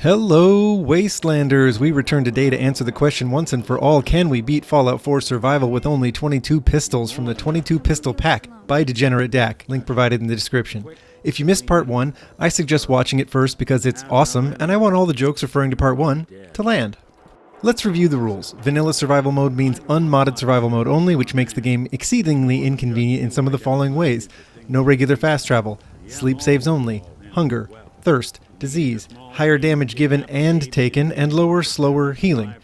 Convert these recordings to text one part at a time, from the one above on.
Hello, Wastelanders! We return today to answer the question once and for all, can we beat Fallout 4 Survival with only 22 pistols from the 22 Pistol Pack by DegenerateDak, link provided in the description. If you missed part 1, I suggest watching it first because it's awesome, and I want all the jokes referring to part 1 to land. Let's review the rules. Vanilla Survival Mode means unmodded survival mode only, which makes the game exceedingly inconvenient in some of the following ways. No regular fast travel, sleep saves only, hunger, thirst, disease, higher damage given and taken, and lower, slower healing.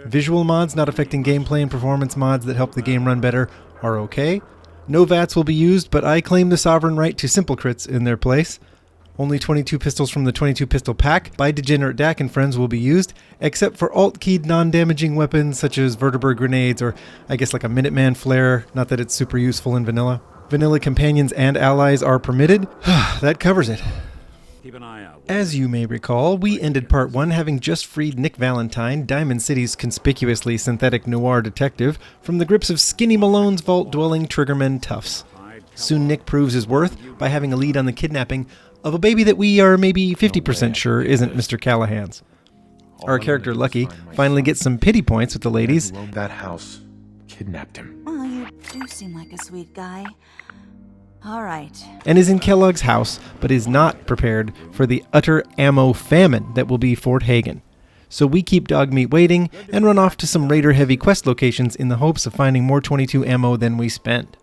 Visual mods not affecting gameplay and performance mods that help the game run better are okay. No VATs will be used, but I claim the sovereign right to simple crits in their place. Only 22 pistols from the 22 Pistol Pack by DegenerateDak and friends will be used, except for alt-keyed non-damaging weapons such as Vertibird grenades or I guess like a Minuteman flare, not that it's super useful in vanilla. Vanilla companions and allies are permitted. That covers it. Keep an eye out. As you may recall, we ended part 1 having just freed Nick Valentine, Diamond City's conspicuously synthetic noir detective, from the grips of Skinny Malone's vault-dwelling triggermen toughs. Soon Nick proves his worth by having a lead on the kidnapping of a baby that we are maybe 50% sure isn't Mr. Callahan's. Our character Lucky finally gets some pity points with the ladies. That house kidnapped him. Well, you do seem like a sweet guy. All right. And is in Kellogg's house, but is not prepared for the utter ammo famine that will be Fort Hagen. So we keep Dogmeat waiting and run off to some raider-heavy quest locations in the hopes of finding more 22 ammo than we spend.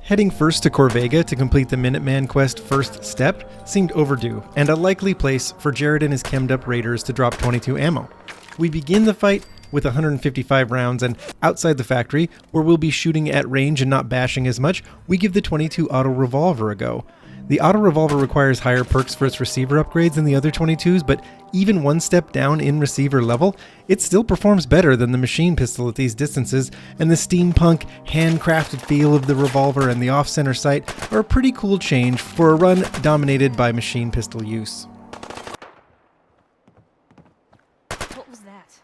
Heading first to Corvega to complete the Minuteman quest first step seemed overdue, and a likely place for Jared and his chemmed-up raiders to drop 22 ammo. We begin the fight with 155 rounds, and outside the factory, where we'll be shooting at range and not bashing as much, we give the 22 auto revolver a go. The auto revolver requires higher perks for its receiver upgrades than the other 22s, but even one step down in receiver level, it still performs better than the machine pistol at these distances, and the steampunk, handcrafted feel of the revolver and the off-center sight are a pretty cool change for a run dominated by machine pistol use. What was that?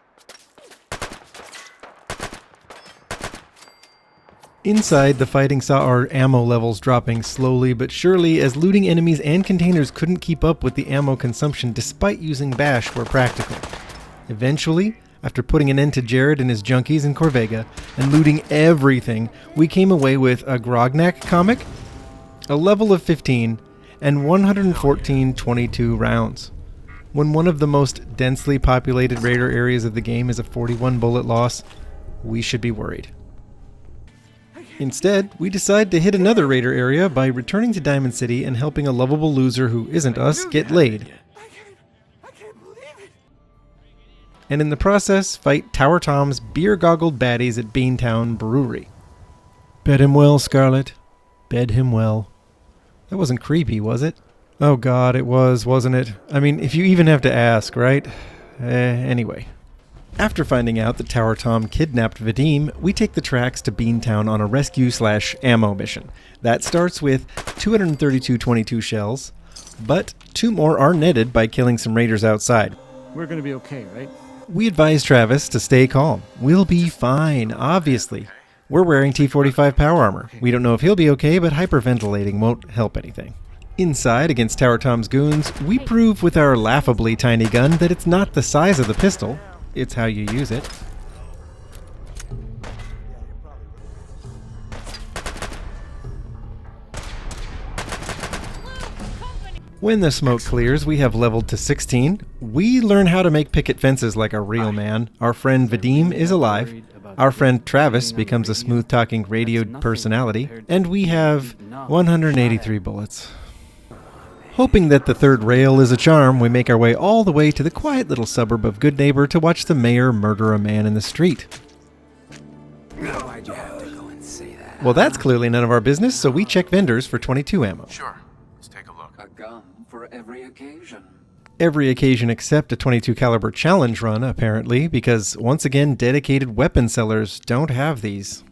Inside, the fighting saw our ammo levels dropping slowly but surely as looting enemies and containers couldn't keep up with the ammo consumption despite using bash where practical. Eventually, after putting an end to Jared and his junkies in Corvega and looting everything, we came away with a Grognak comic, a level of 15, and 114 22 rounds. When one of the most densely populated raider areas of the game is a 41 bullet loss, we should be worried. Instead, we decide to hit another raider area by returning to Diamond City and helping a lovable loser who isn't us get laid. I can't believe it. And in the process, fight Tower Tom's beer-goggled baddies at Beantown Brewery. Bed him well, Scarlet. Bed him well. That wasn't creepy, was it? Oh god, it was, wasn't it? I mean, if you even have to ask, right? Anyway. After finding out that Tower Tom kidnapped Vadim, we take the tracks to Beantown on a rescue/ammo mission. That starts with 232 22 shells, but 2 more are netted by killing some raiders outside. We're gonna be okay, right? We advise Travis to stay calm. We'll be fine, obviously. We're wearing T-45 power armor. We don't know if he'll be okay, but hyperventilating won't help anything. Inside, against Tower Tom's goons, we prove with our laughably tiny gun that it's not the size of the pistol, it's how you use it. When the smoke clears, we have leveled to 16. We learn how to make picket fences like a real man. Our friend Vadim is alive. Our friend Travis becomes a smooth-talking radioed personality. And we have 183 bullets. Hoping that the third rail is a charm, we make our way all the way to the quiet little suburb of Good Neighbor to watch the mayor murder a man in the street. Why'd you have to go and say that? Well, that's clearly none of our business, so we check vendors for 22 ammo. Sure. Let's take a look. A gun for every occasion. Every occasion except a 22 caliber challenge run, apparently, because once again, dedicated weapon sellers don't have these.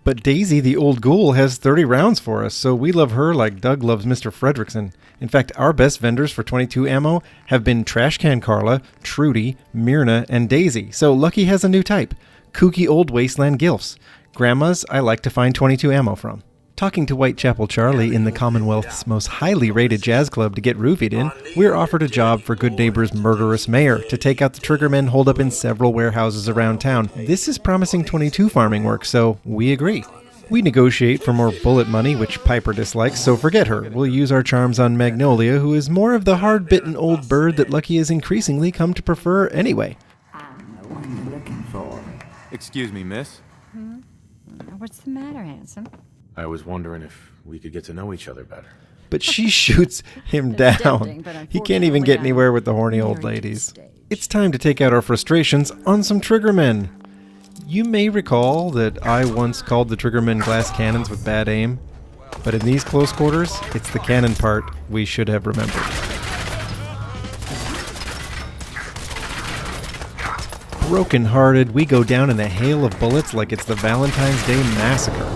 But Daisy, the old ghoul, has 30 rounds for us, so we love her like Doug loves Mr. Fredrickson. In fact, our best vendors for 22 ammo have been Trashcan Carla, Trudy, Myrna, and Daisy, so Lucky has a new type, kooky old wasteland gilfs. Grandmas I like to find 22 ammo from. Talking to Whitechapel Charlie in the Commonwealth's most highly rated jazz club to get roofied in, we're offered a job for Good Neighbor's murderous mayor to take out the triggermen holed up in several warehouses around town. This is promising 22 farming work, so we agree. We negotiate for more bullet money, which Piper dislikes, so forget her. We'll use our charms on Magnolia, who is more of the hard-bitten old bird that Lucky has increasingly come to prefer anyway. I'm the one you're looking for. Excuse me, miss. What's the matter, handsome? I was wondering if we could get to know each other better. But she shoots him down. He can't even get anywhere with the horny old ladies. It's time to take out our frustrations on some triggermen. You may recall that I once called the triggermen glass cannons with bad aim, but in these close quarters, it's the cannon part we should have remembered. Broken-hearted, we go down in a hail of bullets like it's the Valentine's Day Massacre.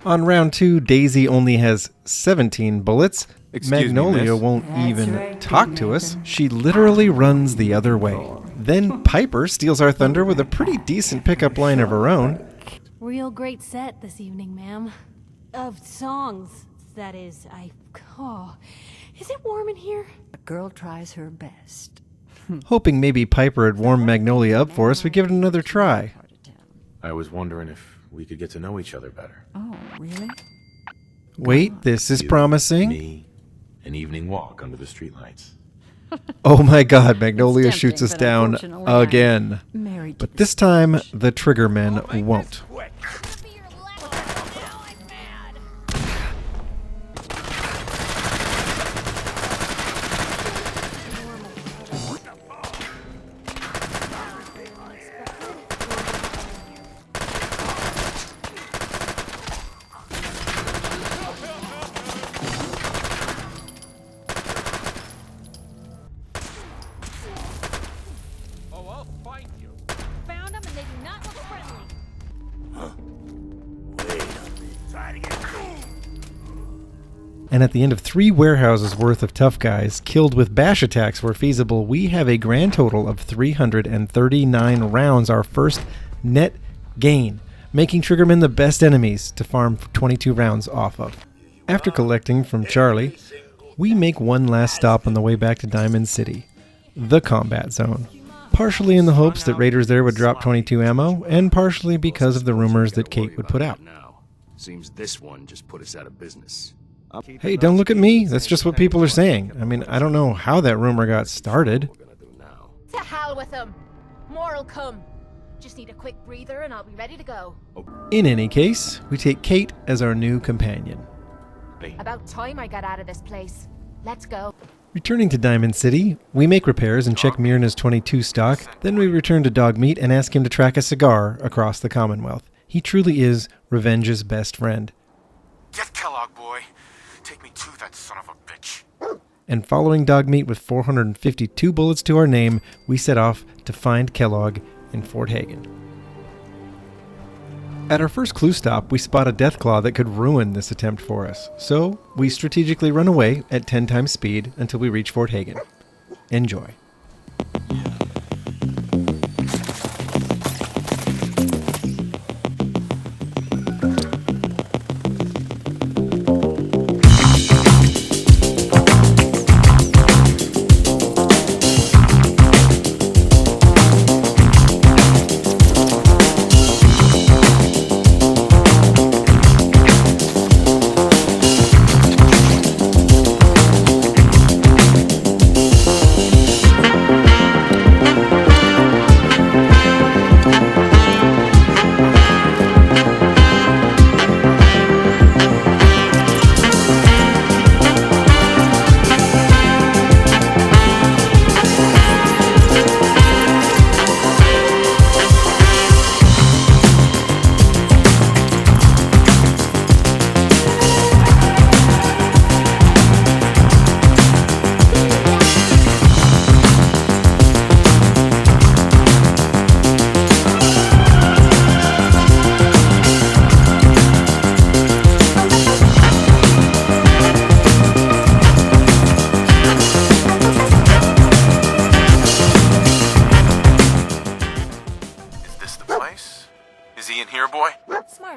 On round 2, Daisy only has 17 bullets. Magnolia won't even talk to us. She literally runs the other way. Then Piper steals our thunder with a pretty decent pickup line of her own. Real great set this evening, ma'am. Of songs, that is. Oh, is it warm in here? A girl tries her best. Hoping maybe Piper had warmed Magnolia up for us, we give it another try. I was wondering if we could get to know each other better. Oh, really? Wait, this is promising. Me, an evening walk under the streetlights. Oh my god, Magnolia shoots us but down unfortunately, I'm again. married But this time, the triggermen won't. Found them and they do not look friendly. And at the end of 3 warehouses worth of tough guys, killed with bash attacks where feasible, we have a grand total of 339 rounds, our first net gain, making triggermen the best enemies to farm 22 rounds off of. After collecting from Charlie, we make one last stop on the way back to Diamond City, the combat zone. Partially in the hopes that raiders there would drop 22 ammo, and partially because of the rumors that Kate would put out. Seems this one just put us out of business. Hey, don't look at me. That's just what people are saying. I mean, I don't know how that rumor got started. To hell with them. More'll come. Just need a quick breather and I'll be ready to go. In any case, we take Kate as our new companion. About time I got out of this place. Let's go. Returning to Diamond City, we make repairs and check Myrna's 22 stock, then we return to Dogmeat and ask him to track a cigar across the Commonwealth. He truly is Revenge's best friend. Get Kellogg, boy. Take me to that son of a bitch. And following Dogmeat with 452 bullets to our name, we set off to find Kellogg in Fort Hagen. At our first clue stop, we spot a deathclaw that could ruin this attempt for us, so we strategically run away at 10 times speed until we reach Fort Hagen. Enjoy.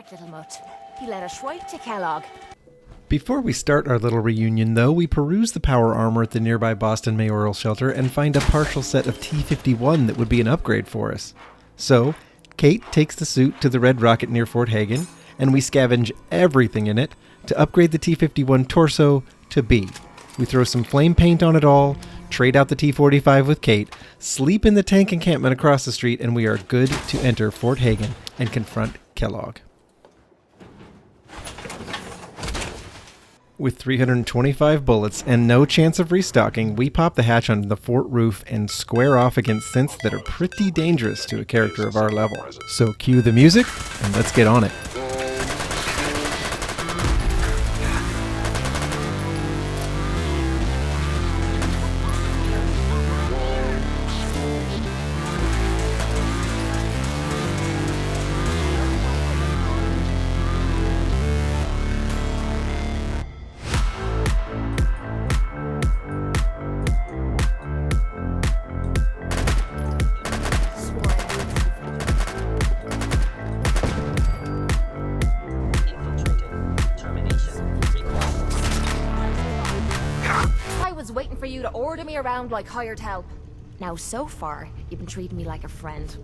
that little mutt. He led us right to Kellogg. Before we start our little reunion, though, we peruse the power armor at the nearby Boston Mayoral Shelter and find a partial set of T-51 that would be an upgrade for us. So, Kate takes the suit to the Red Rocket near Fort Hagen, and we scavenge everything in it to upgrade the T-51 torso to B. We throw some flame paint on it all, trade out the T-45 with Kate, sleep in the tank encampment across the street, and we are good to enter Fort Hagen and confront Kellogg. With 325 bullets and no chance of restocking, we pop the hatch onto the fort roof and square off against synths that are pretty dangerous to a character of our level. So cue the music, and let's get on it. Waiting for you to order me around like hired help. Now, so far, you've been treating me like a friend.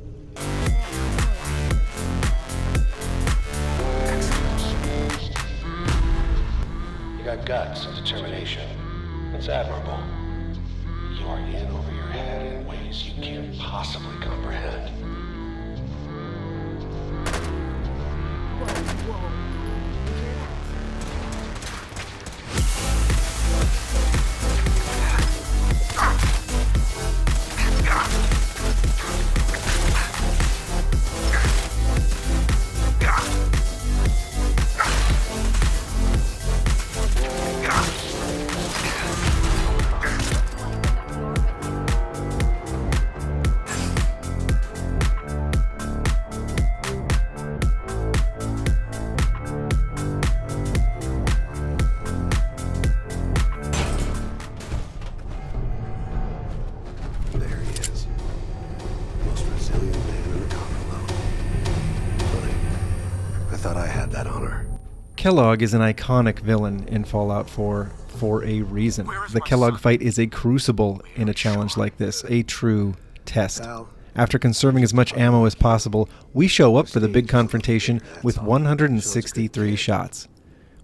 You got guts and determination. It's admirable. You are in over your head in ways you can't possibly comprehend. Kellogg is an iconic villain in Fallout 4 for a reason. The Kellogg fight is a crucible in a challenge like this, a true test. After conserving as much ammo as possible, we show up for the big confrontation with 163 shots.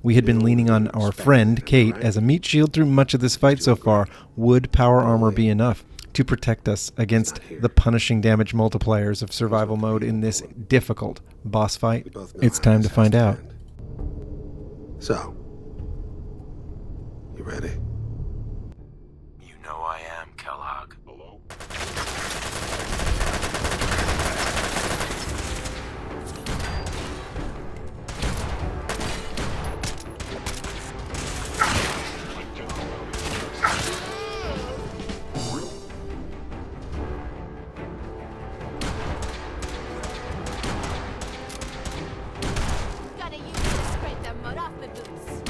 We had been leaning on our friend, Kate, as a meat shield through much of this fight so far. Would power armor be enough to protect us against the punishing damage multipliers of survival mode in this difficult boss fight? It's time to find out. So, you ready? You know I am, Kellogg. Hello? Gotta use it to scrape the mud off my boots.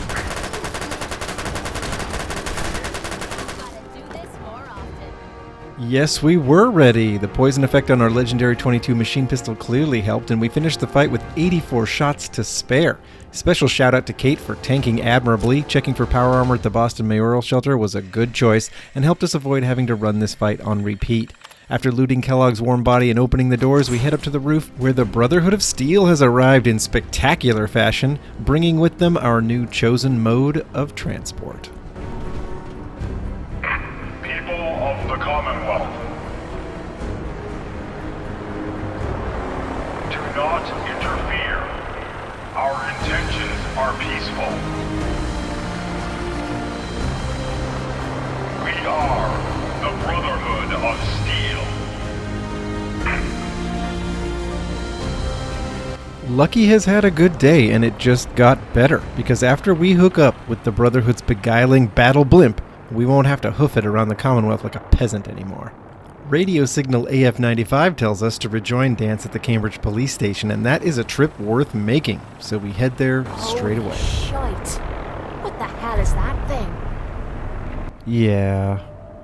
Gotta do this more often. Yes, we were ready. The poison effect on our legendary 22 machine pistol clearly helped, and we finished the fight with 84 shots to spare. Special shout out to Kate for tanking admirably. Checking for power armor at the Boston Mayoral Shelter was a good choice and helped us avoid having to run this fight on repeat. After looting Kellogg's warm body and opening the doors, we head up to the roof where the Brotherhood of Steel has arrived in spectacular fashion, bringing with them our new chosen mode of transport. People of the Commonwealth, do not interfere. Our intentions are peaceful. We are the Brotherhood of Steel. Lucky has had a good day, and it just got better, because after we hook up with the Brotherhood's beguiling battle blimp, we won't have to hoof it around the Commonwealth like a peasant anymore. Radio signal AF95 tells us to rejoin Dance at the Cambridge police station, and that is a trip worth making, so we head there straight away. Shite. What the hell is that thing? Yeah,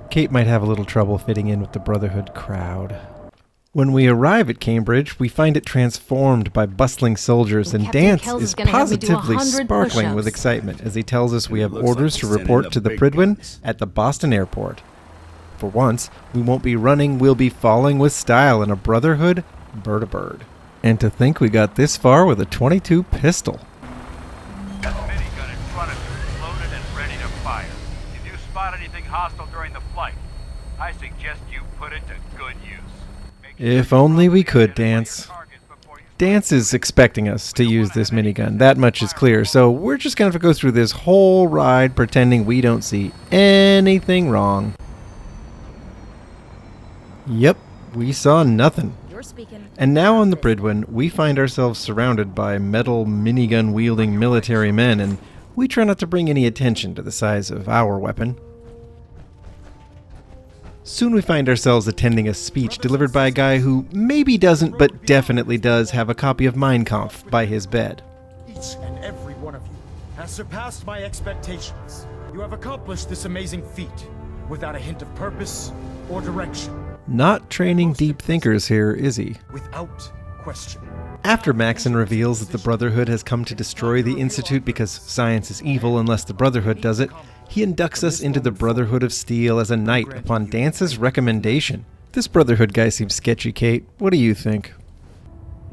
Kate might have a little trouble fitting in with the Brotherhood crowd. When we arrive at Cambridge, we find it transformed by bustling soldiers, and Captain Dance Kells is is gonna have me do positively 100 sparkling with push-ups. excitement as he tells us we have looks orders like to we're sending report the to the big Prydwen guns. at the Boston airport. For once, we won't be running, we'll be falling with style in a Brotherhood Vertibird. And to think we got this far with a .22 pistol. That minigun in front of you is loaded and ready to fire. If you spot anything hostile during the flight, I suggest you put it to good use. Make sure If you only we properly could, identify your Dance. targets before you start. Dance is expecting us to use this minigun, that much is clear, so we're just gonna have to go through this whole ride pretending we don't see anything wrong. Yep, we saw nothing. You're speaking. And now on the Prydwen, we find ourselves surrounded by metal minigun-wielding military men, and we try not to bring any attention to the size of our weapon. Soon we find ourselves attending a speech delivered by a guy who maybe doesn't, but definitely does have a copy of Mein Kampf by his bed. Each and every one of you has surpassed my expectations. You have accomplished this amazing feat without a hint of purpose or direction. Not training deep thinkers here, is he? Without question. After Maxon reveals that the Brotherhood has come to destroy the Institute because science is evil unless the Brotherhood does it, he inducts us into the Brotherhood of Steel as a knight upon Dance's recommendation. This Brotherhood guy seems sketchy, Kate. What do you think?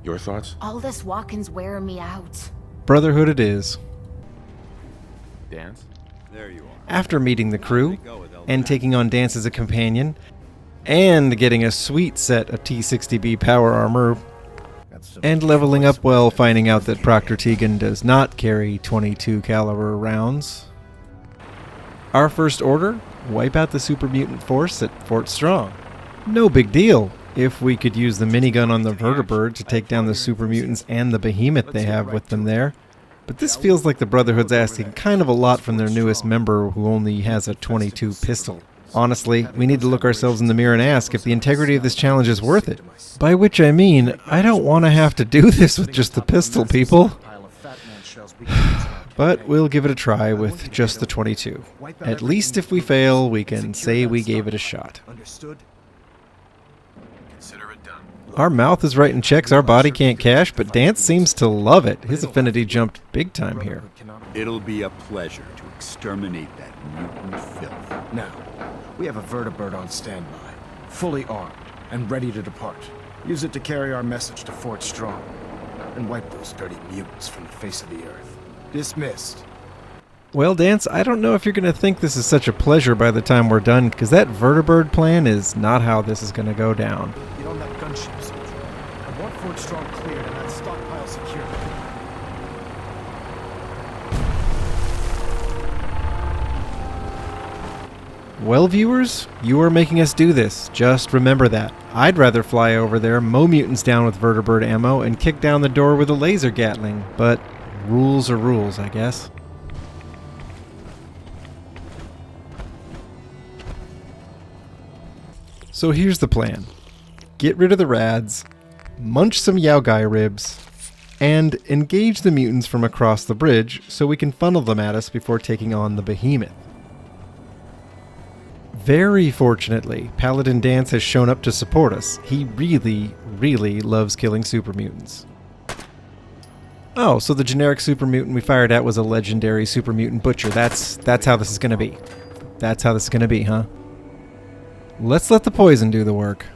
Your thoughts? All this walking's wearing me out. Brotherhood it is. Dance? There you are. After meeting the crew, and taking on Dance as a companion, and getting a sweet set of T-60B power armor, and leveling up well, finding out that Proctor Tegan does not carry .22 caliber rounds. Our first order, wipe out the super mutant force at Fort Strong. No big deal, if we could use the minigun on the Vertibird to take down the super mutants and the behemoth they have with them there. But this feels like the Brotherhood's asking kind of a lot from their newest member who only has a .22 pistol. Honestly, we need to look ourselves in the mirror and ask if the integrity of this challenge is worth it. By which I mean, I don't want to have to do this with just the pistol, people. But we'll give it a try with just the .22. At least if we fail, we can say we gave it a shot. Understood? Consider it done. Our mouth is writing checks our body can't cash, but Dance seems to love it. His affinity jumped big time here. It'll be a pleasure to exterminate that mutant filth. Now, we have a Vertibird on standby, fully armed and ready to depart. Use it to carry our message to Fort Strong and wipe those dirty mutants from the face of the earth. Dismissed. Well, Dance, I don't know if you're going to think this is such a pleasure by the time we're done, because that Vertibird plan is not how this is going to go down. Get on that gunship, soldier. I want Fort Strong cleared and that stockpile secured. Well, viewers, you are making us do this. Just remember that. I'd rather fly over there, mow mutants down with Vertibird ammo, and kick down the door with a laser gatling. But rules are rules, I guess. So here's the plan. Get rid of the rads, munch some Yao Gai ribs, and engage the mutants from across the bridge so we can funnel them at us before taking on the behemoth. Very fortunately, Paladin Dance has shown up to support us. He really, really loves killing super mutants. Oh, so the generic super mutant we fired at was a legendary super mutant butcher. That's how this is going to be. That's how this is going to be, huh? Let's let the poison do the work.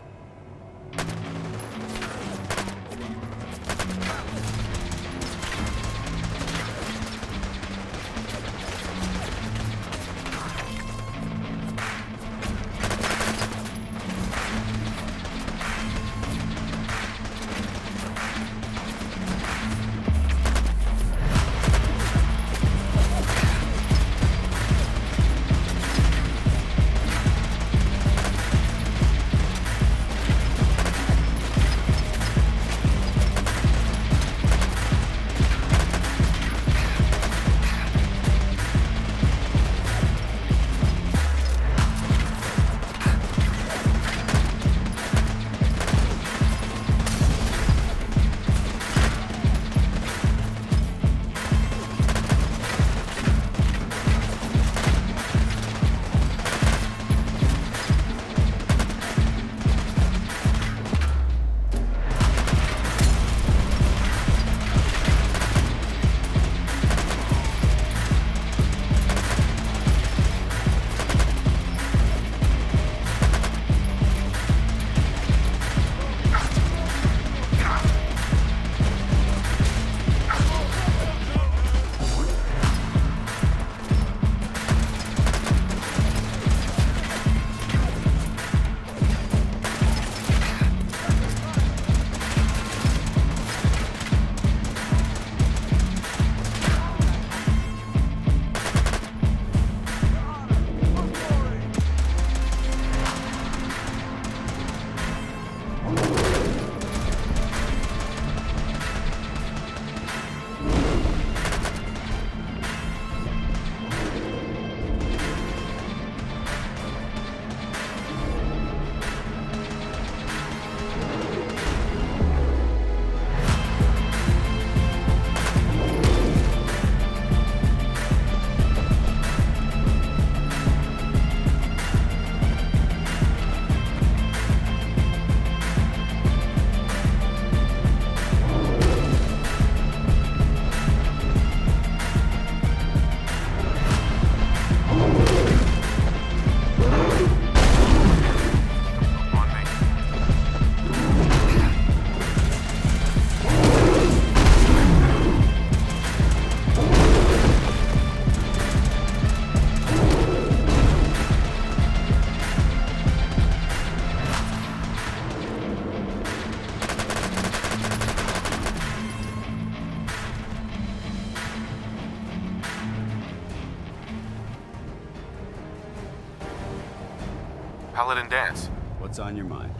Paladin Dance. What's on your mind?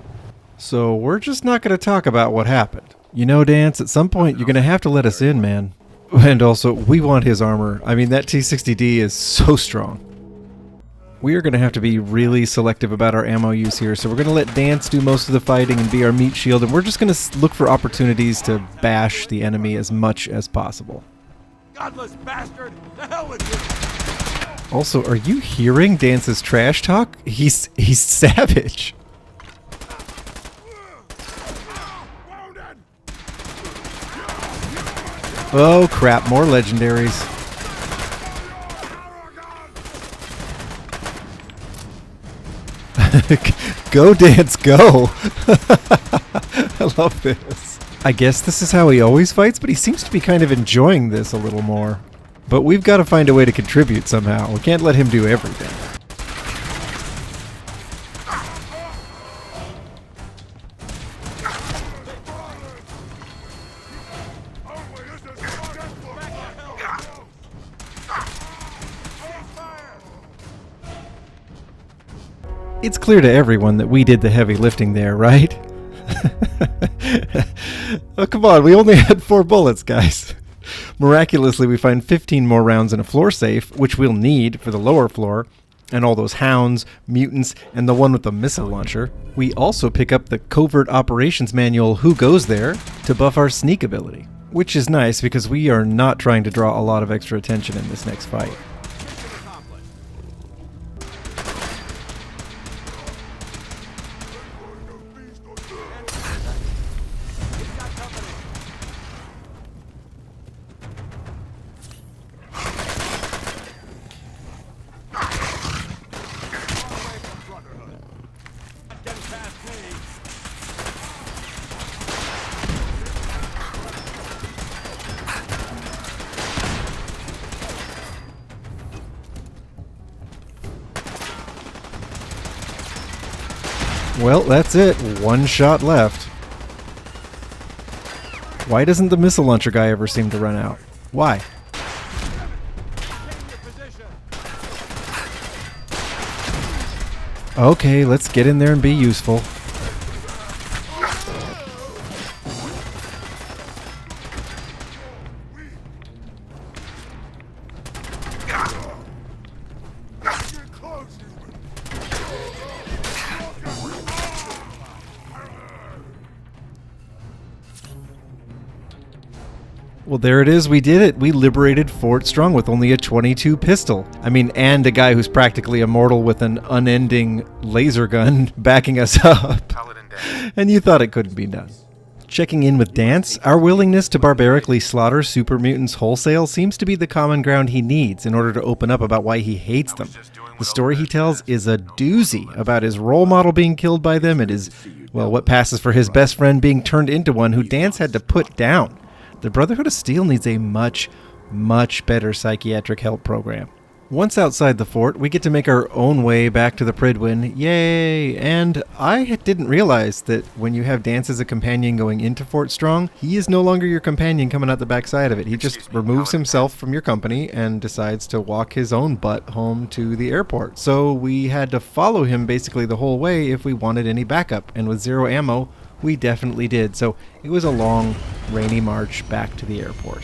So we're just not going to talk about what happened. You know, Dance, at some point you're going to have to let us in, man. And also, we want his armor. I mean, that T-60D is so strong. We are going to have to be really selective about our ammo use here, so we're going to let Dance do most of the fighting and be our meat shield, and we're just going to look for opportunities to bash the enemy as much as possible. Godless bastard! The hell with you! Also, are you hearing Dance's trash talk? He's savage. Oh crap, more legendaries. Go, Dance, go! I love this. I guess this is how he always fights, but he seems to be kind of enjoying this a little more. But we've got to find a way to contribute somehow. We can't let him do everything. It's clear to everyone that we did the heavy lifting there, right? Oh, come on, we only had 4 bullets, guys. Miraculously, we find 15 more rounds in a floor safe, which we'll need for the lower floor, and all those hounds, mutants, and the one with the missile launcher. We also pick up the Covert Operations Manual Who Goes There to buff our sneak ability, which is nice because we are not trying to draw a lot of extra attention in this next fight. Well, that's it. 1 shot left. Why doesn't the missile launcher guy ever seem to run out? Why? Okay, let's get in there and be useful. Well, there it is. We did it. We liberated Fort Strong with only a 22 pistol. I mean, and a guy who's practically immortal with an unending laser gun backing us up. And you thought it couldn't be done. Checking in with Dance, our willingness to barbarically slaughter super mutants wholesale seems to be the common ground he needs in order to open up about why he hates them. The story he tells is a doozy about his role model being killed by them and his, well, what passes for his best friend being turned into one who Dance had to put down. The Brotherhood of Steel needs a much, much better psychiatric help program. Once outside the fort, we get to make our own way back to the Prydwen. Yay! And I didn't realize that when you have Dance as a companion going into Fort Strong, he is no longer your companion coming out the backside of it. He just removes himself from your company and decides to walk his own butt home to the airport. So we had to follow him basically the whole way if we wanted any backup. And with 0 ammo, we definitely did. So it was a long, rainy march back to the airport.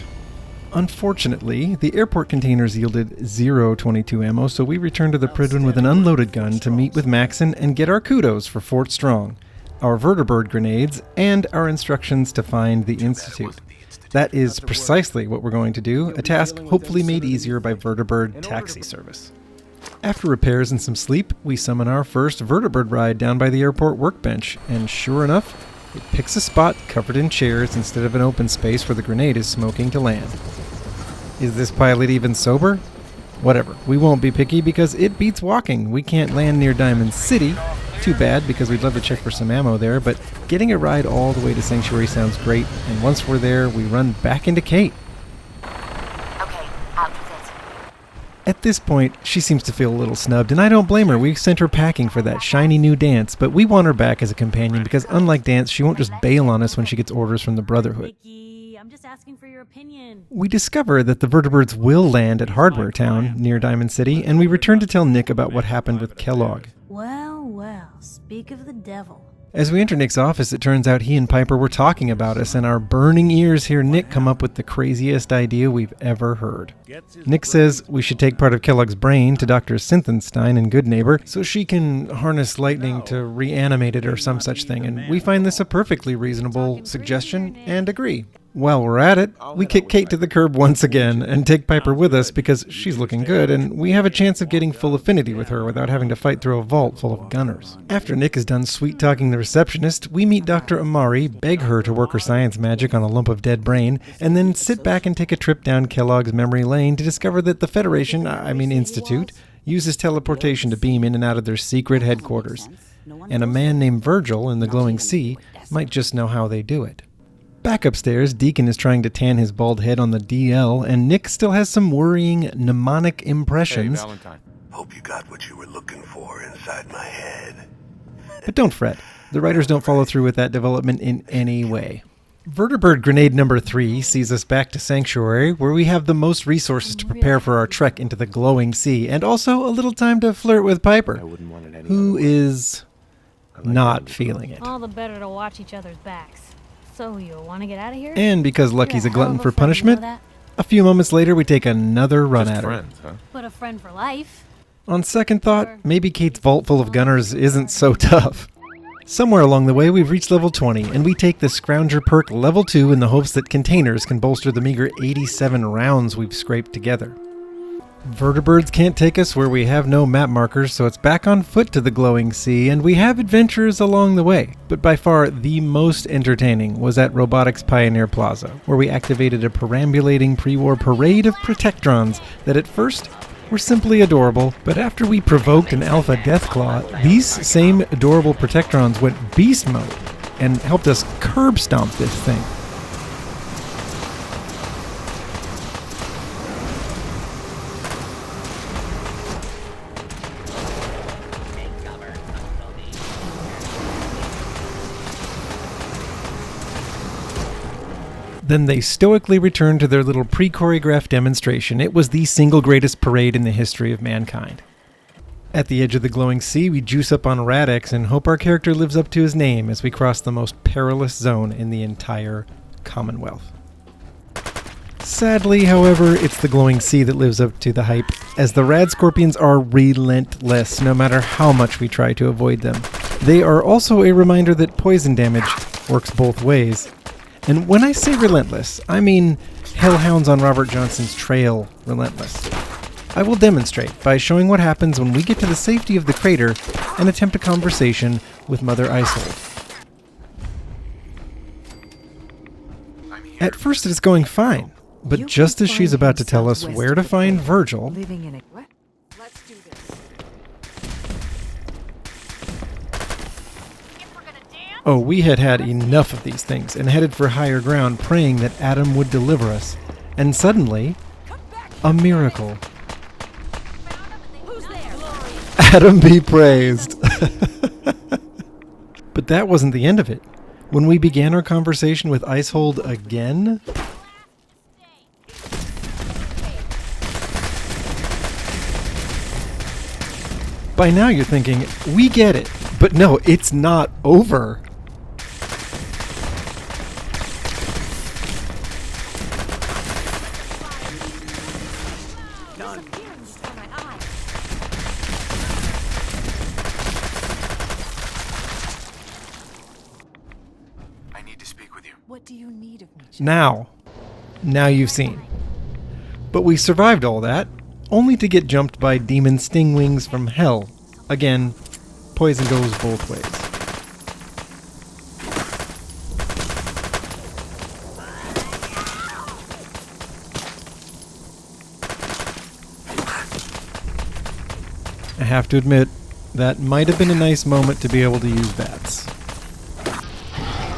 Unfortunately, the airport containers yielded 0 22 ammo, so we returned to the Prydwen with an unloaded gun to meet with Maxon and get our kudos for Fort Strong, our Vertibird grenades, and our instructions to find the Institute. That is precisely what we're going to do, a task hopefully made easier by Vertibird taxi service. After repairs and some sleep, we summon our first Vertibird ride down by the airport workbench, and sure enough, it picks a spot covered in chairs instead of an open space where the grenade is smoking to land. Is this pilot even sober? Whatever, we won't be picky because it beats walking. We can't land near Diamond City. Too bad, because we'd love to check for some ammo there, but getting a ride all the way to Sanctuary sounds great, and once we're there, we run back into Kate. Okay, out with it. At this point, she seems to feel a little snubbed, and I don't blame her. We sent her packing for that shiny new Dance, but we want her back as a companion because unlike Dance, she won't just bail on us when she gets orders from the Brotherhood. I'm just asking for your opinion. We discover that the Vertibirds will land at Hardware Town near Diamond City, and we return to tell Nick about what happened with Kellogg. Well, well. Speak of the devil. As we enter Nick's office, it turns out he and Piper were talking about us, and our burning ears hear Nick come up with the craziest idea we've ever heard. Nick says we should take part of Kellogg's brain to Dr. Synthenstein in Good Neighbor so she can harness lightning to reanimate it or some such thing, and we find this a perfectly reasonable suggestion and agree. While we're at it, we kick Kate to the curb once again and take Piper with us because she's looking good and we have a chance of getting full affinity with her without having to fight through a vault full of gunners. After Nick is done sweet-talking the receptionist, we meet Dr. Amari, beg her to work her science magic on a lump of dead brain, and then sit back and take a trip down Kellogg's memory lane to discover that the Federation, Institute, uses teleportation to beam in and out of their secret headquarters. And a man named Virgil in the glowing sea might just know how they do it. Back upstairs, Deacon is trying to tan his bald head on the DL, and Nick still has some worrying mnemonic impressions. Hey, Valentine. Hope you got what you were looking for inside my head. But don't fret, the writers don't follow through with that development in any way. Vertibird grenade number 3 sees us back to Sanctuary, where we have the most resources to prepare for our trek into the glowing sea, and also a little time to flirt with Piper, who is not feeling it. All the better to watch each other's backs. So you want to get out of here? And because Lucky's a glutton for punishment, a few moments later we take another run at her. But a friend for life. On second thought, maybe Kate's vault full of gunners isn't so tough. Somewhere along the way we've reached level 20, and we take the Scrounger perk level 2 in the hopes that containers can bolster the meager 87 rounds we've scraped together. Vertibirds can't take us where we have no map markers, so it's back on foot to the glowing sea, and we have adventures along the way. But by far the most entertaining was at Robotics Pioneer Plaza, where we activated a perambulating pre-war parade of Protectrons that at first were simply adorable, but after we provoked an Alpha Deathclaw, these same adorable Protectrons went beast mode and helped us curb stomp this thing. Then they stoically returned to their little pre-choreographed demonstration. It was the single greatest parade in the history of mankind. At the edge of the glowing sea, we juice up on Radix and hope our character lives up to his name as we cross the most perilous zone in the entire Commonwealth. Sadly, however, it's the glowing sea that lives up to the hype, as the Rad Scorpions are relentless no matter how much we try to avoid them. They are also a reminder that poison damage works both ways. And when I say relentless, I mean Hellhounds on Robert Johnson's trail relentless. I will demonstrate by showing what happens when we get to the safety of the crater and attempt a conversation with Mother Icehold. At first it is going fine, but just as she's about to tell us where to find Virgil, oh, we had had enough of these things and headed for higher ground, praying that Adam would deliver us. And suddenly, a miracle. Adam be praised. But that wasn't the end of it. When we began our conversation with Icehold again, by now you're thinking, we get it. But no, it's not over. What do you need of me? Now you've seen. But we survived all that, only to get jumped by demon stingwings from hell. Again, poison goes both ways. I have to admit, that might have been a nice moment to be able to use bats.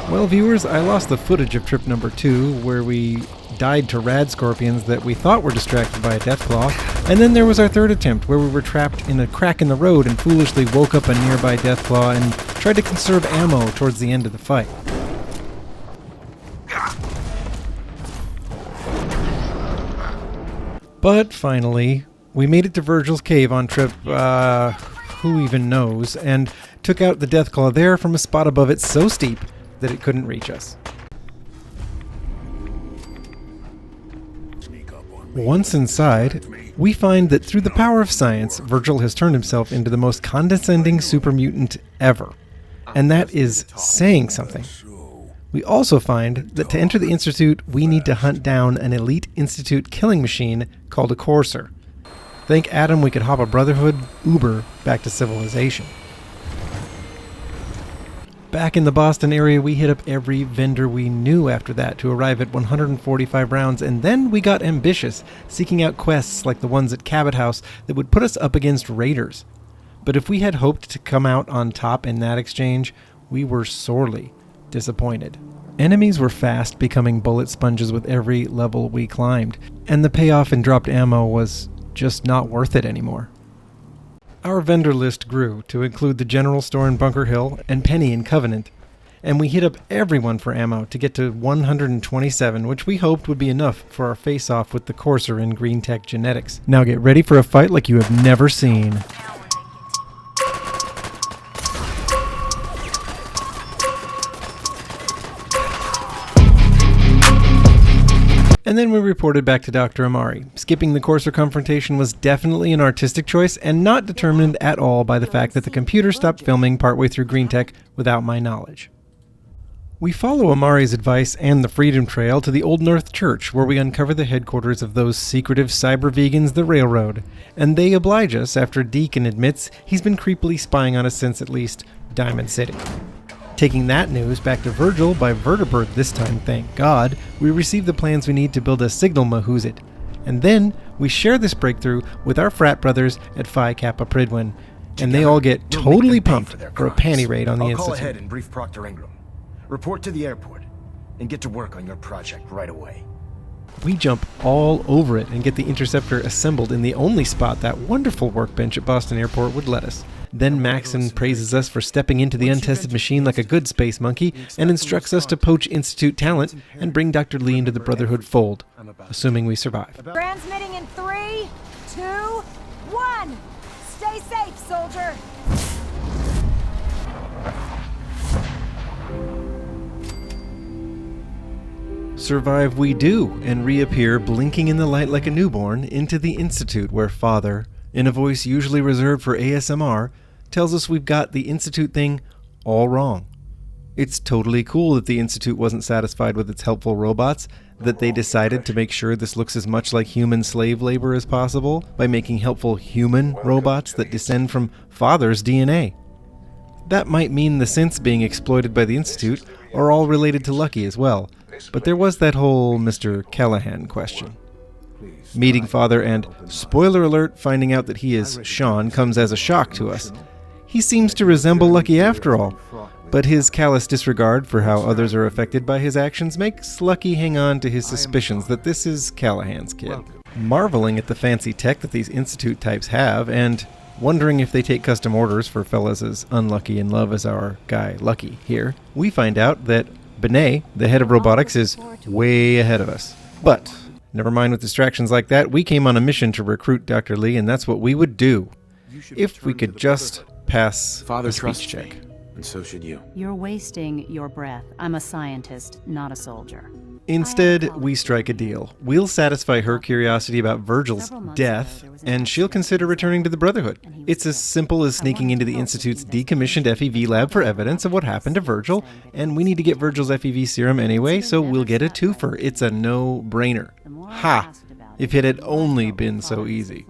Well, viewers, I lost the footage of trip number 2, where we died to Rad Scorpions that we thought were distracted by a Deathclaw, and then there was our third attempt, where we were trapped in a crack in the road and foolishly woke up a nearby Deathclaw and tried to conserve ammo towards the end of the fight. But finally, we made it to Virgil's cave on trip, who even knows, and took out the Deathclaw there from a spot above it so steep that it couldn't reach us. Once inside, we find that through the power of science, Virgil has turned himself into the most condescending super mutant ever. And that is saying something. We also find that to enter the Institute, we need to hunt down an elite Institute killing machine called a Courser. Thank Adam we could hop a Brotherhood Uber back to civilization. Back in the Boston area, we hit up every vendor we knew after that to arrive at 145 rounds, and then we got ambitious, seeking out quests like the ones at Cabot House that would put us up against raiders. But if we had hoped to come out on top in that exchange, we were sorely disappointed. Enemies were fast becoming bullet sponges with every level we climbed, and the payoff in dropped ammo was just not worth it anymore. Our vendor list grew to include the General Store in Bunker Hill and Penny in Covenant, and we hit up everyone for ammo to get to 127, which we hoped would be enough for our face-off with the Courser in Green Tech Genetics. Now get ready for a fight like you have never seen. And then we reported back to Dr. Amari. Skipping the Courser confrontation was definitely an artistic choice and not determined at all by the fact that the computer stopped filming partway through Green Tech without my knowledge. We follow Amari's advice and the Freedom Trail to the Old North Church, where we uncover the headquarters of those secretive cyber-vegans, the Railroad, and they oblige us after Deacon admits he's been creepily spying on us since at least Diamond City. Taking that news back to Virgil by Vertibird this time, thank God, we receive the plans we need to build a Signal Mahuzit. And then we share this breakthrough with our frat brothers at Phi Kappa Prydwen, and they all get totally pumped for a panty raid on the Institute. I'll call ahead and brief Proctor Ingram. Report to the airport, and get to work on your project right away. We jump all over it and get the Interceptor assembled in the only spot that wonderful workbench at Boston Airport would let us. Then Maxon praises us for stepping into the untested machine like a good space monkey and instructs us to poach Institute talent and bring Dr. Lee into the Brotherhood fold, assuming we survive. Transmitting in 3, 2, 1. Stay safe, soldier. Survive we do, and reappear blinking in the light like a newborn into the Institute, where Father, in a voice usually reserved for ASMR, tells us we've got the Institute thing all wrong. It's totally cool that the Institute wasn't satisfied with its helpful robots, that they decided to make sure this looks as much like human slave labor as possible by making helpful human robots that descend from Father's DNA. That might mean the synths being exploited by the Institute are all related to Lucky as well, but there was that whole Mr. Callahan question. Meeting Father and, spoiler alert, finding out that he is Sean comes as a shock to us. He seems to resemble Lucky after all, but his callous disregard for how others are affected by his actions makes Lucky hang on to his suspicions that this is Callahan's kid. Marveling at the fancy tech that these Institute types have, and wondering if they take custom orders for fellas as unlucky in love as our guy Lucky here, we find out that Benet, the head of robotics, is way ahead of us. But never mind with distractions like that, we came on a mission to recruit Dr. Lee, and that's what we would do if we could just pass the speech check. And so should you. You're wasting your breath. I'm a scientist, not a soldier. Instead, we strike a deal. We'll satisfy her curiosity about Virgil's death, and she'll consider returning to the Brotherhood. It's as simple as sneaking into the Institute's decommissioned FEV lab for evidence of what happened to Virgil, and we need to get Virgil's FEV serum anyway, so we'll get a twofer. It's a no-brainer. Ha! If it had only been so easy.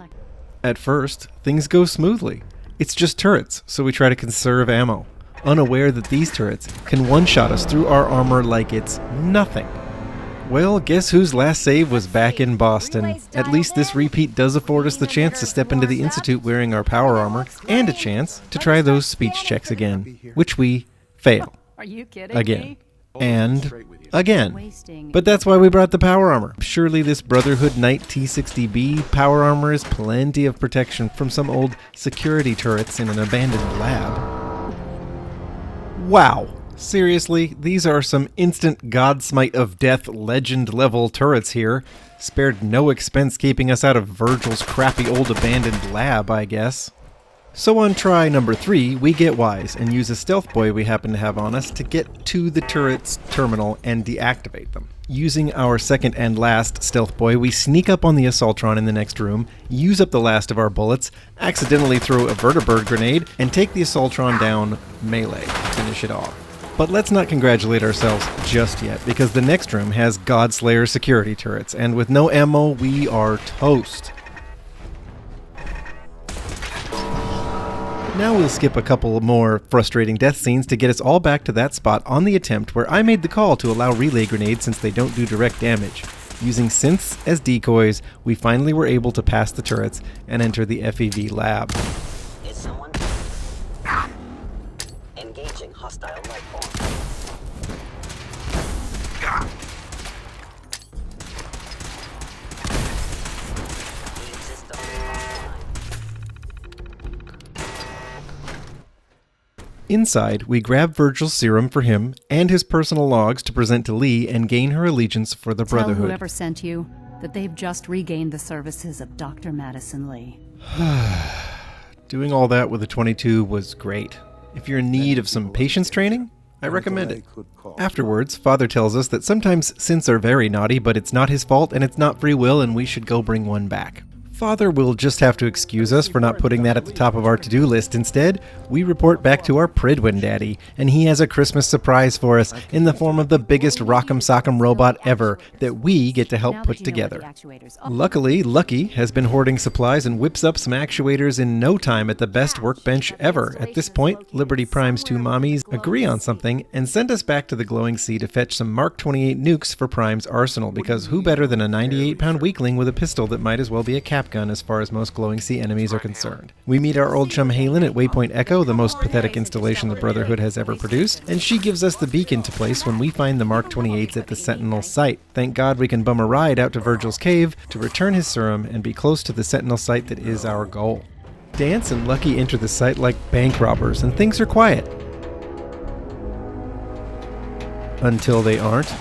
At first, things go smoothly. It's just turrets, so we try to conserve ammo, unaware that these turrets can one-shot us through our armor like it's nothing. Well, guess whose last save was back in Boston? At least this repeat does afford us the chance to step into the Institute wearing our power armor, and a chance to try those speech checks again, which we fail. Are you kidding again. me? And again. But that's why we brought the power armor. Surely this Brotherhood Knight T60B power armor is plenty of protection from some old security turrets in an abandoned lab. Wow. Seriously, these are some instant Godsmite of Death legend level turrets here. Spared no expense keeping us out of Virgil's crappy old abandoned lab, I guess. So on try number 3, we get wise and use a stealth boy we happen to have on us to get to the turret's terminal and deactivate them. Using our second and last stealth boy, we sneak up on the Assaultron in the next room, use up the last of our bullets, accidentally throw a Vertibird grenade, and take the Assaultron down melee to finish it off. But let's not congratulate ourselves just yet, because the next room has Godslayer security turrets, and with no ammo, we are toast. Now we'll skip a couple more frustrating death scenes to get us all back to that spot on the attempt where I made the call to allow relay grenades since they don't do direct damage. Using synths as decoys, we finally were able to pass the turrets and enter the FEV lab. Is someone engaging hostile life form? Inside, we grab Virgil's serum for him and his personal logs to present to Lee and gain her allegiance for the Brotherhood. Tell whoever sent you that they've just regained the services of Dr. Madison Lee. Doing all that with a 22 was great. If you're in need of some patience training, I recommend it. Afterwards, Father tells us that sometimes synths are very naughty, but it's not his fault and it's not free will and we should go bring one back. Father will just have to excuse us for not putting that at the top of our to-do list. Instead, we report back to our Prydwen daddy, and he has a Christmas surprise for us in the form of the biggest rock'em sock'em robot ever that we get to help put together. Luckily, Lucky has been hoarding supplies and whips up some actuators in no time at the best workbench ever. At this point, Liberty Prime's two mommies agree on something and send us back to the glowing sea to fetch some Mark 28 nukes for Prime's arsenal, because who better than a 98-pound weakling with a pistol that might as well be a cap gun as far as most glowing sea enemies are concerned. We meet our old chum Halen at Waypoint Echo, the most pathetic installation the Brotherhood has ever produced, and she gives us the beacon to place when we find the Mark 28s at the Sentinel site. Thank God we can bum a ride out to Virgil's cave to return his serum and be close to the Sentinel site that is our goal. Dance and Lucky enter the site like bank robbers, and things are quiet. Until they aren't.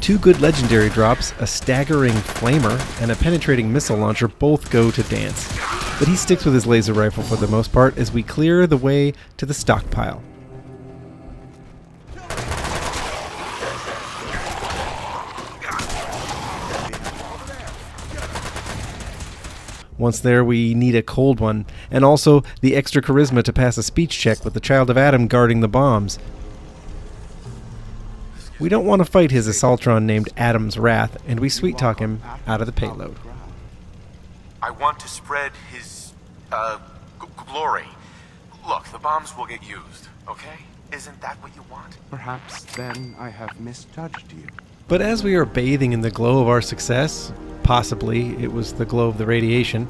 Two good legendary drops, a staggering flamer, and a penetrating missile launcher both go to Dance. But he sticks with his laser rifle for the most part as we clear the way to the stockpile. Once there, we need a cold one, and also the extra charisma to pass a speech check with the Child of Adam guarding the bombs. We don't want to fight his Assaultron named Adam's Wrath, and we sweet-talk him out of the payload. I want to spread his, glory. Look, the bombs will get used, okay? Isn't that what you want? Perhaps then I have misjudged you. But as we are bathing in the glow of our success, possibly it was the glow of the radiation,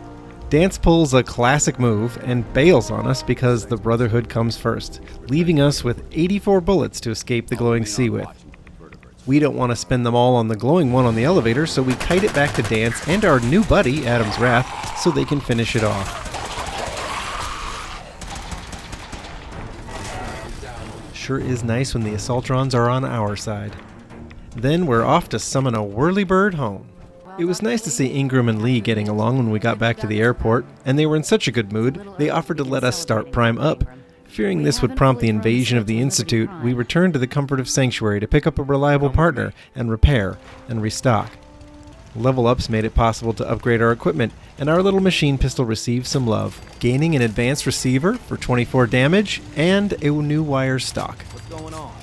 Dance pulls a classic move and bails on us because the Brotherhood comes first, leaving us with 84 bullets to escape the glowing sea with. We don't want to spend them all on the glowing one on the elevator, so we kite it back to Dance and our new buddy, Adam's Wrath, so they can finish it off. Sure is nice when the Assaultrons are on our side. Then we're off to summon a Whirlybird home. It was nice to see Ingram and Lee getting along when we got back to the airport, and they were in such a good mood, they offered to let us start Prime up. Fearing this would prompt the invasion of the Institute, we returned to the comfort of Sanctuary to pick up a reliable partner and repair and restock. Level ups made it possible to upgrade our equipment, and our little machine pistol received some love, gaining an advanced receiver for 24 damage and a new wire stock. What's going on?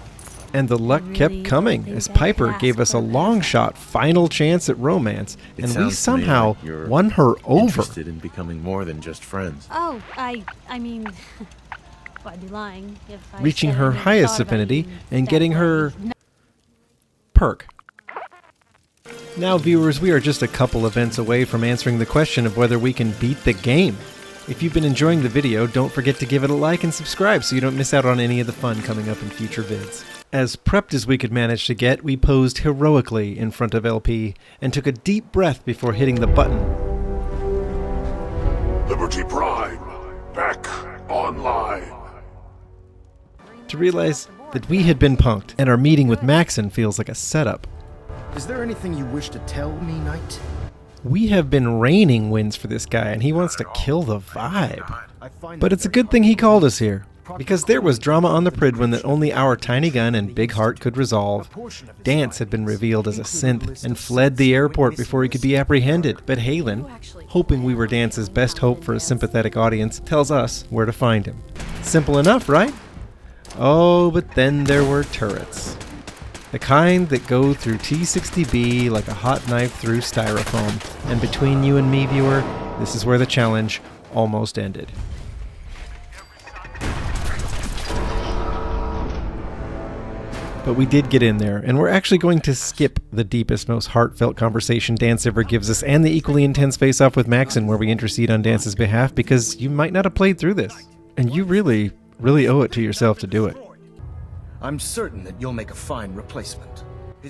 And the luck kept coming as Piper gave us a long shot final chance at romance, and we somehow won her over. Interested in becoming more than just friends. Oh, I mean, I'd be lying if I reaching said her I never highest thought about affinity you and that getting way. her perk. Now, viewers, we are just a couple events away from answering the question of whether we can beat the game. If you've been enjoying the video, don't forget to give it a like and subscribe so you don't miss out on any of the fun coming up in future vids. As prepped as we could manage to get, we posed heroically in front of LP and took a deep breath before hitting the button. Liberty Prime, back online. To realize that we had been punked, and our meeting with Maxon feels like a setup. Is there anything you wish to tell me, Knight? We have been raining wins for this guy, and he wants to kill the vibe. But it's a good thing he called us here, because there was drama on the Prydwen that only our tiny gun and big heart could resolve. Dance had been revealed as a synth and fled the airport before he could be apprehended. But Halen, hoping we were Dance's best hope for a sympathetic audience, tells us where to find him. Simple enough, right? Oh, but then there were turrets. The kind that go through T-60B like a hot knife through styrofoam. And between you and me, viewer, this is where the challenge almost ended. But we did get in there, and we're actually going to skip the deepest, most heartfelt conversation Dance ever gives us, and the equally intense face-off with Maxon where we intercede on Dance's behalf, because you might not have played through this. And you really, really owe it to yourself to do it. I'm certain that you'll make a fine replacement.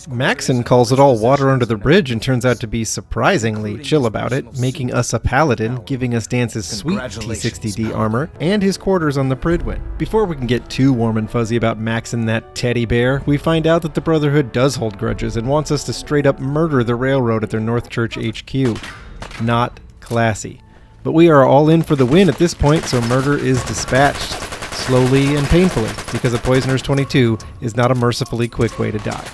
Maxon calls it all water under the bridge and turns out to be surprisingly chill about it, making us a paladin, giving us Dance's sweet T-60D armor, and his quarters on the Prydwen. Before we can get too warm and fuzzy about Maxon, that teddy bear, we find out that the Brotherhood does hold grudges and wants us to straight up murder the railroad at their North Church HQ. Not classy. But we are all in for the win at this point, so murder is dispatched. Slowly and painfully, because a Poisoner's 22 is not a mercifully quick way to die.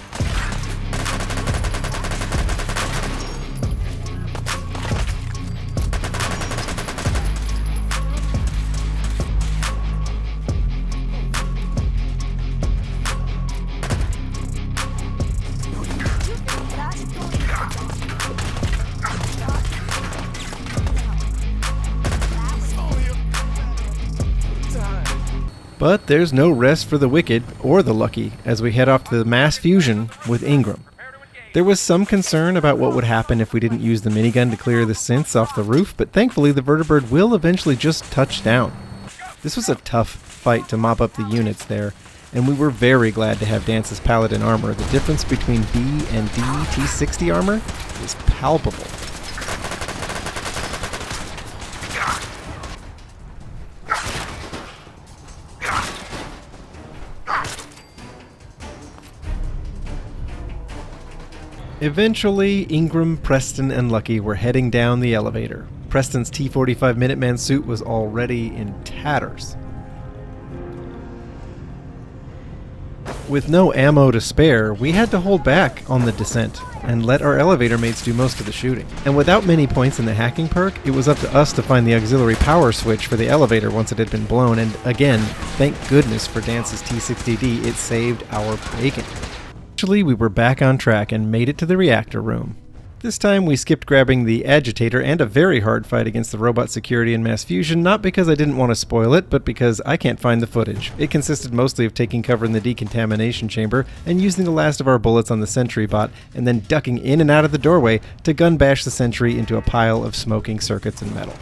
But there's no rest for the wicked, or the lucky, as we head off to the mass fusion with Ingram. There was some concern about what would happen if we didn't use the minigun to clear the synths off the roof, but thankfully the Vertibird will eventually just touch down. This was a tough fight to mop up the units there, and we were very glad to have Dance's Paladin armor. The difference between B and D T-60 armor is palpable. Eventually, Ingram, Preston, and Lucky were heading down the elevator. Preston's T-45 Minuteman suit was already in tatters. With no ammo to spare, we had to hold back on the descent and let our elevator mates do most of the shooting. And without many points in the hacking perk, it was up to us to find the auxiliary power switch for the elevator once it had been blown, and again, thank goodness for Dance's T-60D, it saved our bacon. Eventually, we were back on track and made it to the reactor room. This time we skipped grabbing the agitator and a very hard fight against the robot security and mass fusion, not because I didn't want to spoil it, but because I can't find the footage. It consisted mostly of taking cover in the decontamination chamber and using the last of our bullets on the sentry bot, and then ducking in and out of the doorway to gun bash the sentry into a pile of smoking circuits and metal.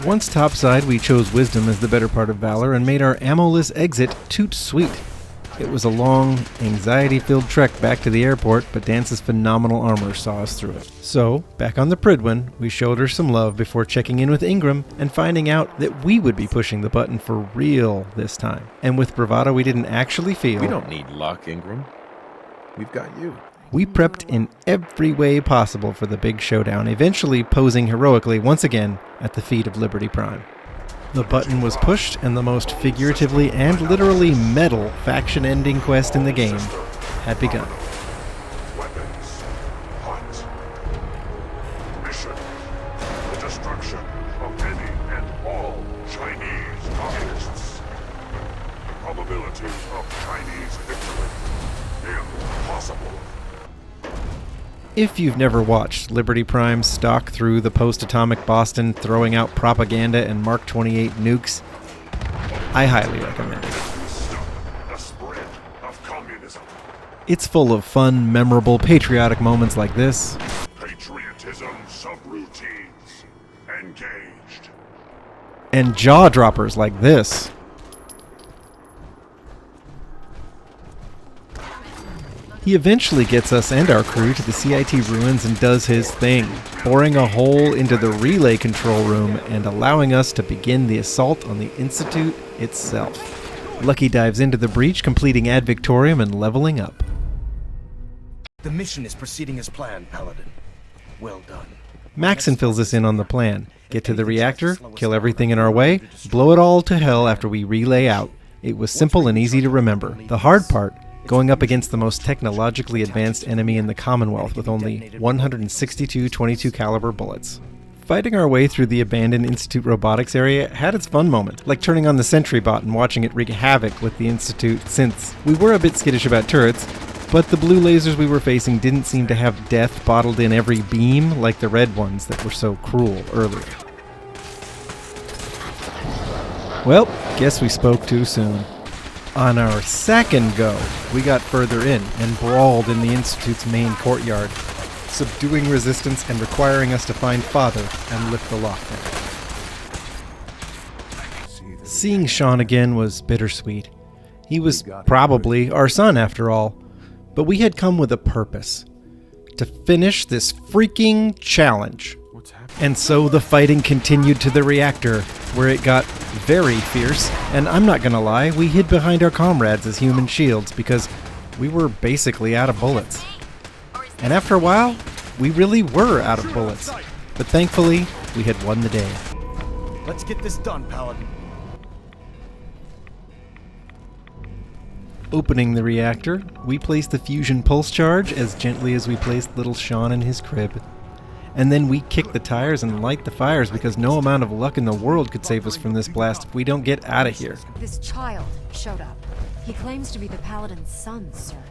Once topside, we chose wisdom as the better part of valor and made our ammo-less exit toot sweet. It was a long, anxiety-filled trek back to the airport, but Dance's phenomenal armor saw us through it. So, back on the Prydwen, we showed her some love before checking in with Ingram and finding out that we would be pushing the button for real this time. And with bravado we didn't actually feel... We don't need luck, Ingram. We've got you. We prepped in every way possible for the big showdown, eventually posing heroically once again at the feet of Liberty Prime. The button was pushed, and the most figuratively and literally metal faction-ending quest in the game had begun. Weapons. Hot. Mission. The destruction of any and all Chinese communists. The probability of Chinese victory. Impossible. If you've never watched Liberty Prime stalk through the post-atomic Boston throwing out propaganda and Mark 28 nukes, I highly recommend it. The spread of communism. It's full of fun, memorable, patriotic moments like this. Patriotism subroutines. Engaged. And jaw-droppers like this. He eventually gets us and our crew to the CIT ruins and does his thing, boring a hole into the relay control room and allowing us to begin the assault on the Institute itself. Lucky dives into the breach, completing Ad Victorium and leveling up. The mission is proceeding as planned, Paladin. Well done. Maxon fills us in on the plan. Get to the reactor, kill everything in our way, blow it all to hell after we relay out. It was simple and easy to remember. The hard part, going up against the most technologically advanced enemy in the Commonwealth with only 162 22 caliber bullets. Fighting our way through the abandoned Institute robotics area had its fun moment, like turning on the sentry bot and watching it wreak havoc with the Institute synths. We were a bit skittish about turrets, but the blue lasers we were facing didn't seem to have death bottled in every beam like the red ones that were so cruel earlier. Well, guess we spoke too soon. On our second go, we got further in and brawled in the Institute's main courtyard, subduing resistance and requiring us to find Father and lift the lockdown. Seeing Sean again was bittersweet. He was probably our son after all. But we had come with a purpose. To finish this freaking challenge. And so the fighting continued to the reactor, where it got very fierce, and I'm not gonna lie, we hid behind our comrades as human shields because we were basically out of bullets. And after a while, we really were out of bullets. But thankfully, we had won the day. Let's get this done, Paladin. Opening the reactor, we placed the fusion pulse charge as gently as we placed little Sean in his crib. And then we kick the tires and light the fires because no amount of luck in the world could save us from this blast if we don't get out of here. This child showed up. He claims to be the Paladin's son, sir.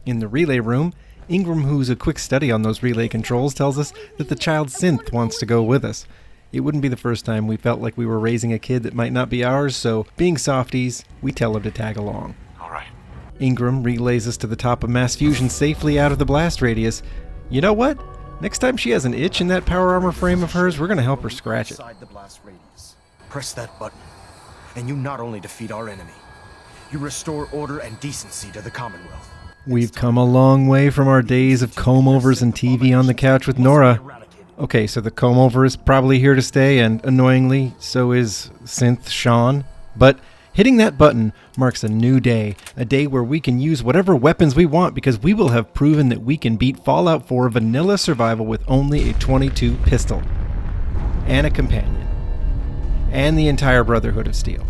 In the relay room, Ingram, who's a quick study on those relay controls, tells us that the child synth wants to go with us. It wouldn't be the first time we felt like we were raising a kid that might not be ours, so being softies, we tell him to tag along. Ingram relays us to the top of mass fusion safely out of the blast radius. You know what? Next time she has an itch in that power armor frame of hers, we're going to help her scratch it. The blast radius. Press that button, and you not only defeat our enemy, you restore order and decency to the Commonwealth. We've come a long way from our days of comb-overs and TV on the couch with Nora. Okay, so the comb-over is probably here to stay, and annoyingly, so is Synth Sean. But hitting that button marks a new day, a day where we can use whatever weapons we want because we will have proven that we can beat Fallout 4 vanilla survival with only a 22 pistol. And a companion. And the entire Brotherhood of Steel.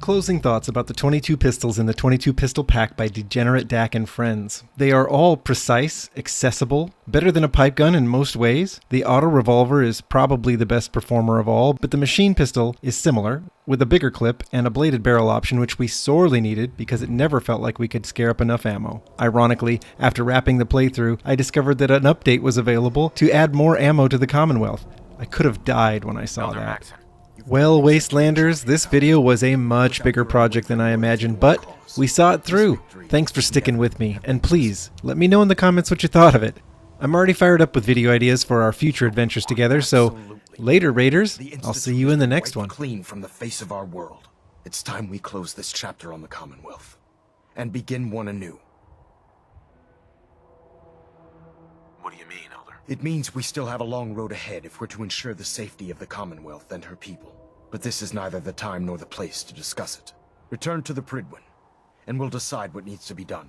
Closing thoughts about the 22 pistols in the 22 pistol pack by DegenerateDak and friends. They are all precise, accessible, better than a pipe gun in most ways. The auto revolver is probably the best performer of all, but the machine pistol is similar, with a bigger clip and a bladed barrel option which we sorely needed because it never felt like we could scare up enough ammo. Ironically, after wrapping the playthrough, I discovered that an update was available to add more ammo to the Commonwealth. I could have died when I saw that. Well, Wastelanders, this video was a much bigger project than I imagined, but we saw it through. Thanks for sticking with me, and please, let me know in the comments what you thought of it. I'm already fired up with video ideas for our future adventures together, so later, Raiders. I'll see you in the next one. Clean from the face of our world. It's time we close this chapter on the Commonwealth and begin one anew. What do you mean, Elder? It means we still have a long road ahead if we're to ensure the safety of the Commonwealth and her people. But this is neither the time nor the place to discuss it. Return to the Prydwen, and we'll decide what needs to be done.